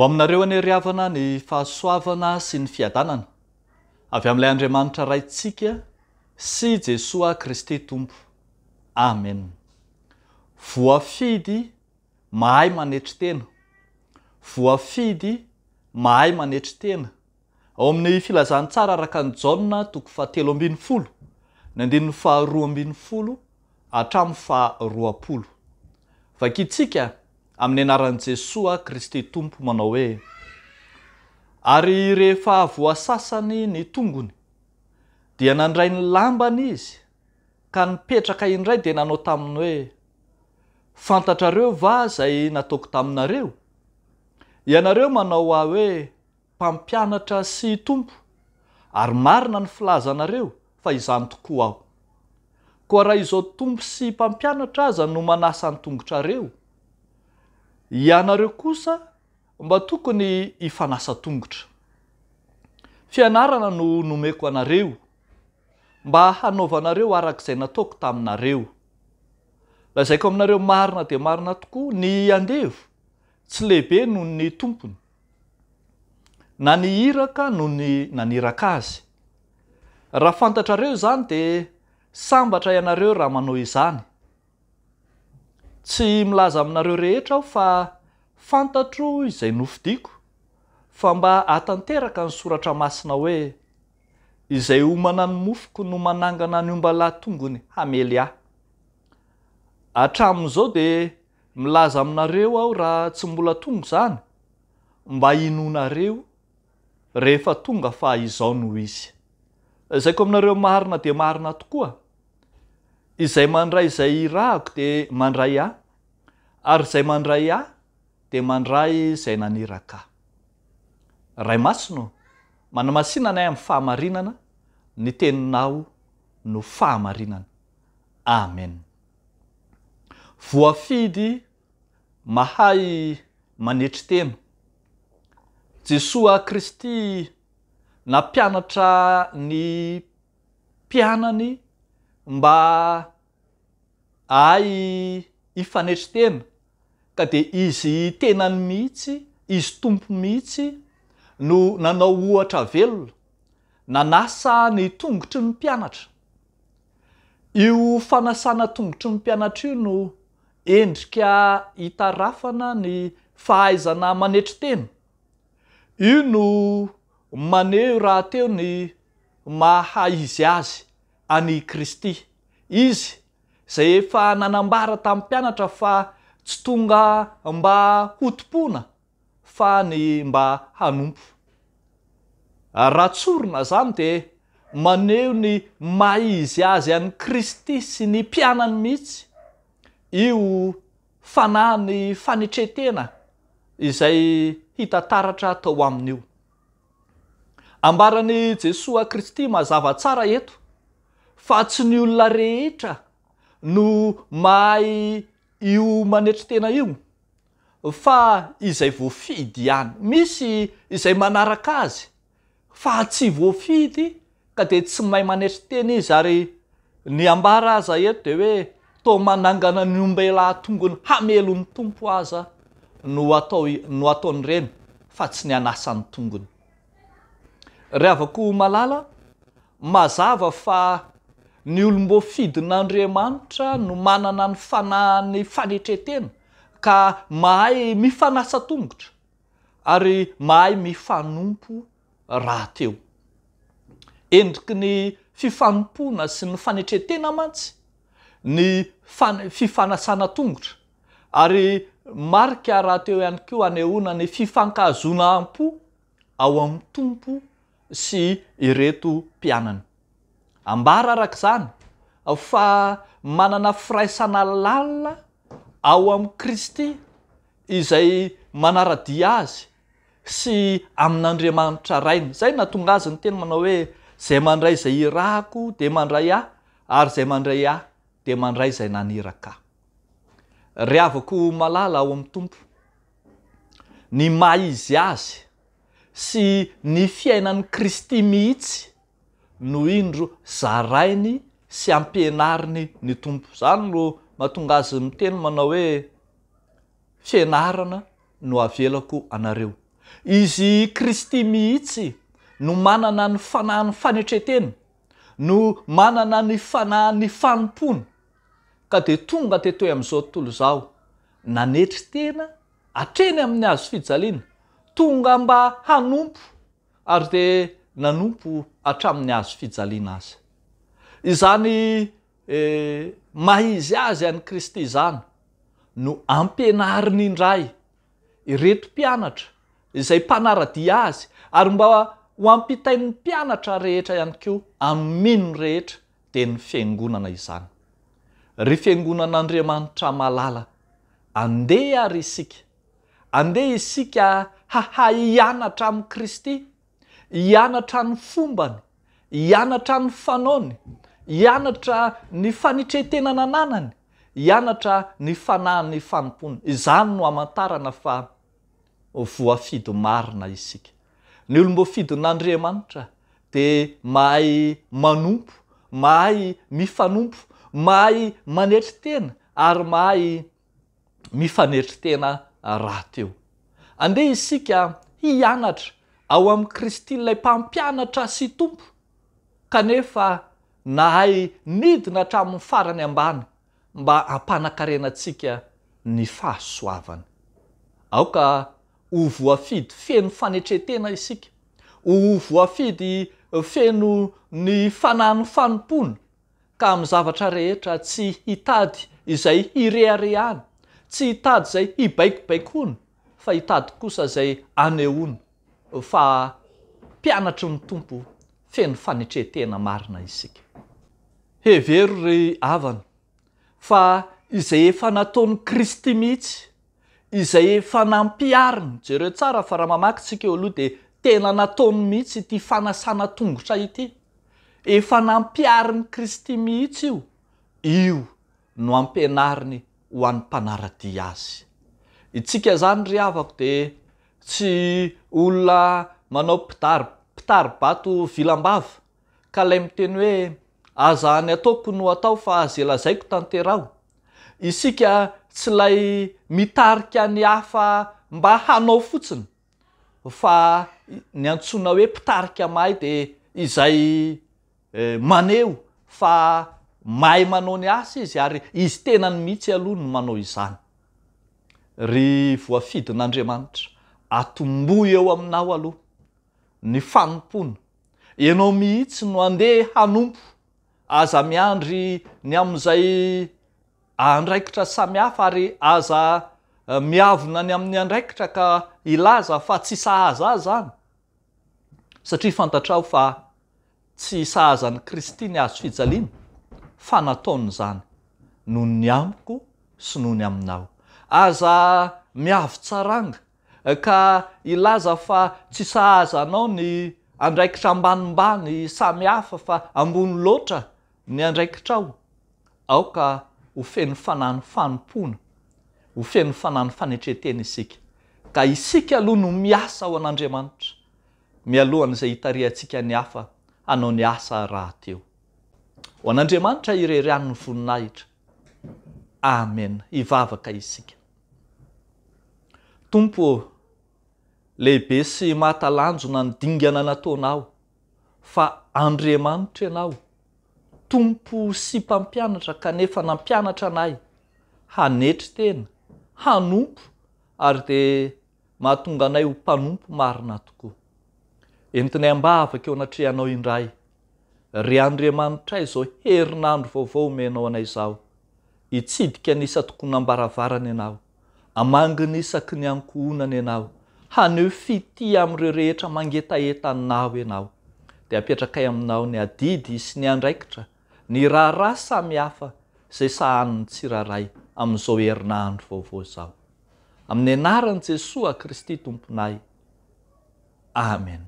aminareo aneriavana ny fahasoavana sy ny fiadanana avy amin'ilay Andriamanitra raintsika sy Jesoa Kristy Tompo. Amen. Voafidy mahay manetry tena. Voafidy mahay manetry tena. Ao amin'ny filazantsara araka ny Jaona 3:12, ny 2:12 hatramin'ny 20. Vakitsika amin'ny anaran'i Jesoa Kristy Tompo manao hoe: ary rehefa voasasany ny tongony, dia nandray ny lambany izy, ka nipetraka indray dia nanao taminy hoe: fantatrareo va izay nataoko taminareo? Ianareo manao ahy hoe mpampianatra sy tompo, ary marina ny filazanareo fa izany tokoa aho. Koa raha izao tompo sy mpampianatra aza no manasa ny tongotrareo, ianareo kosa mba tokony hifanasa tongotra. Fianarana no nomeko anareo, mba hanaovanareo arak'izay nataoko taminareo. Lazaiko aminareo marina dia marina tokoa, ny andevo tsy lehibe noho ny tompony, na ny iraka noho ny naniraka azy. Raha fantatrareo izany dia sambatra ianareo raha manao izany. Tsy milaza aminareo rehetra aho fa fantatro izay nofidiako, fa mba hatanteraka ny soratra masina hoe: izay homana ny mofoko no manangana ny ombalahy tongony hamely ahy. Hatramin'izao dia milaza aminareo aho raha tsy mbola tonga izany, mba hinonareo rehefa tonga fa izao no izy. Zaiko aminareo marina dia marina tokoa, izay mandray izay irahako dia mandray ahy, ary izay mandray ahy dia mandray izay naniraka ahy. Ray Masino, manamasinana ahy amin'ny fahamarinana, ny teninao no fahamarinana. Amen. Voafidy mahay manetry tena. Jesoa Kristy nampianatra ny mpianany mba hahay hifanetry tena, ka dia izy tenany mihitsy, izy tompo mihitsy no nanao ohatra velona, nanasa ny tongotry ny mpianatra. Io fanasana tongotry ny mpianatra io no endrika hitarafana ny fahaizana manetry tena. Io no maneho raha teo ny maha izy azy any Kristy. Izy izay efa nanambara tamin'ny mpianatra fa tsy tonga mba hotompona fa ny mba hanompo. Raha tsorina izany dia maneho ny maha izy azy any Kristy sy ny mpianany mihitsy. Io fanahy ny fanetretena izay hita taratra tao amin'io. Ambarany Jesoa Kristy mazava tsara eto fa tsy ny olona rehetra no mahay io manetry tena io, fa izay voafidy ihany. Misy izay manaraka azy fa tsy voafidy, ka dia tsy mahay manetry tena izy, ary ny ambara aza eto dia hoe toa manangana ny ombelahy tongony hamelo ny tompo aza no ataony ireny, fa tsy ny anasa ny tongony. Ry havako malala, mazava fa ny olom-boafidin'Andriamanitra no manana ny fanahiny fanetretena, ka mahay mifanasa tongotra ary mahay mifanompo raha teo. Endriky ny fifanompoana sy ny fanetretena mantsy ny fifanasana tongotra, ary marika raha teo ihany koa anehoana ny fifankahazoana-po ao amin'ny tompo sy ireto mpianany. Ambara arak'izany fa manana firaisana lalina ao amin'ny Kristy izay manaradia azy sy amin'Andriamanitra rainy. Zay nahatonga azy ny teny manao hoe: izay mandray izay irahako dia mandray ahy, ary izay mandray ahy dia mandray izay naniraka ahy. Ry havako malala ao amin'ny tompo, ny maha izy azy sy ny fiainan'ny Kristy mihitsy no indro zarainy sy ampianariny ny tompo. Zany no mahatonga azy miteny manao hoe: fianarana no avelako anareo. Izy Kristy mihitsy no manana ny fanahy fanetretena, no manana ny fanahy ny fanompony, ka de tonga tetoy amin'izao tontolo izao nanetry tena atreny amin'ny hazo fijaliana, tonga mba hanompo ary de nanompo hatramin'ny hazo fijaliana azy. Izany mahizy azy any Kristy izany no ampianariny indray ireto mpianatra izay mpanaradia azy, ary mba ho ampitain'ny mpianatra rehetra ihany koa amin'ny mino rehetra de ny fiangonana izany. Ry fiangonan'Andriamanitra malala, andeha ary isika, andeha isika hahay hianatra amin'ny Kristy, hianatra ny fombany, hianatra ny fanaony, hianatra ny fanetretenana ananany, hianatra ny fanahy ny fanompony. Izany no hamantarana fa voafidy marina isika. Ny olom-boafidin'Andriamanitra de mahay manompo, mahay mifanompo, mahay manetry tena ary mahay mifanetry tena rahateo. Andeha isika hianatra ao amin'ny Kristy ilay mpampianatra sy tompo, kanefa nahay nidina hatramin'ny farany ambany mba hampanakarena-tsika ny fahasoavany. Aoka ho voafidy feno fanetretena isika, ho voafidy feno ny fanahy ny fanompony, ka amin'ny zavatra rehetra tsy hitady izay hireharehany, tsy hitady izay hibaikobaikoany, fa hitady kosa izay anehoany fa mpianatry ny tompo feno fanetretena marina isika. Hevery ry havana fa izay efa nataony Kristy mihitsy, izay efa nampiariny, jereo tsara fa raha mamakytsika eo aloha de tena nataony mihitsy ity fanasana tongotra ity, efa nampiariny Kristy mihitsy io no ampianariny ho an'ny mpanaradia azy. Itsika zany ry havako de tsy olona manao pitary bato vilambava ka lay miteny hoe aza ny ataoko no atao fa aza lazaiko tanteraho. Isika tsy lay mitarika ny hafa mba hanao fotsiny, fa ny antsoina hoe mpitarika mahay de izay maneho fa mahay manao ny asa izy, ary izy tenany mihitsy aloha no manao izany. Ry voafidin'Andriamanitra, atombohy eo aminao aloha ny fanompony, ianao mihitsy no andeha hanompo, aza miandry ny amin'izay andraikitra samihafa ary aza miavona ny amin'ny andraikitra ka ilaza fa tsy sahaza azy zany, satria fantatrao fa tsy sahazan'ny Kristy ny hazo fijaliana, fa nataony zany noho ny amiko sy noho ny aminao. Aza miavo-tsaranga ka ilaza fa tsy sahazanao ny andraikitra ambanimbany samihafa fa ambony loatra ny andraikitrao. Aoka ho feno fanahy fanompona, ho feno fanahy fanetretena isika, ka isika aloha no miasa ao an'Andriamanitra mialohan'izay hitarihantsika ny hafa hanao ny asa rahateo. Ho an'Andriamanitra irerian'ny voninahitra. Amen. Hivavaka isika. Tompo, lehibe sy mahatalanjona ny dingana nataonao, fa Andriamanitra ianao, tompo sy mpampianatra, kanefa nampianatra anay hanetry tena, hanompo, ary de mahatonga anay ho mpanompo marina tokoa. Entinay ambavaka eo anatrehanao indray, ry Andriamanitra izao herinandro vaovao menao anay izao, hitsidika nisa tokony ambaravarana ianao, amanginy isaky ny ankohonana ianao, haneho fity amin'ireo rehetra mangetaentanao ianao, de apetraka aminao ny adidy sy ny andraikitra, ny raharaha samihafa izay sahan'ny tsiraray amin'izao herinandro vaovao izao. Amin'ny anaran'i Jesosy Kristy tomponay. Amen.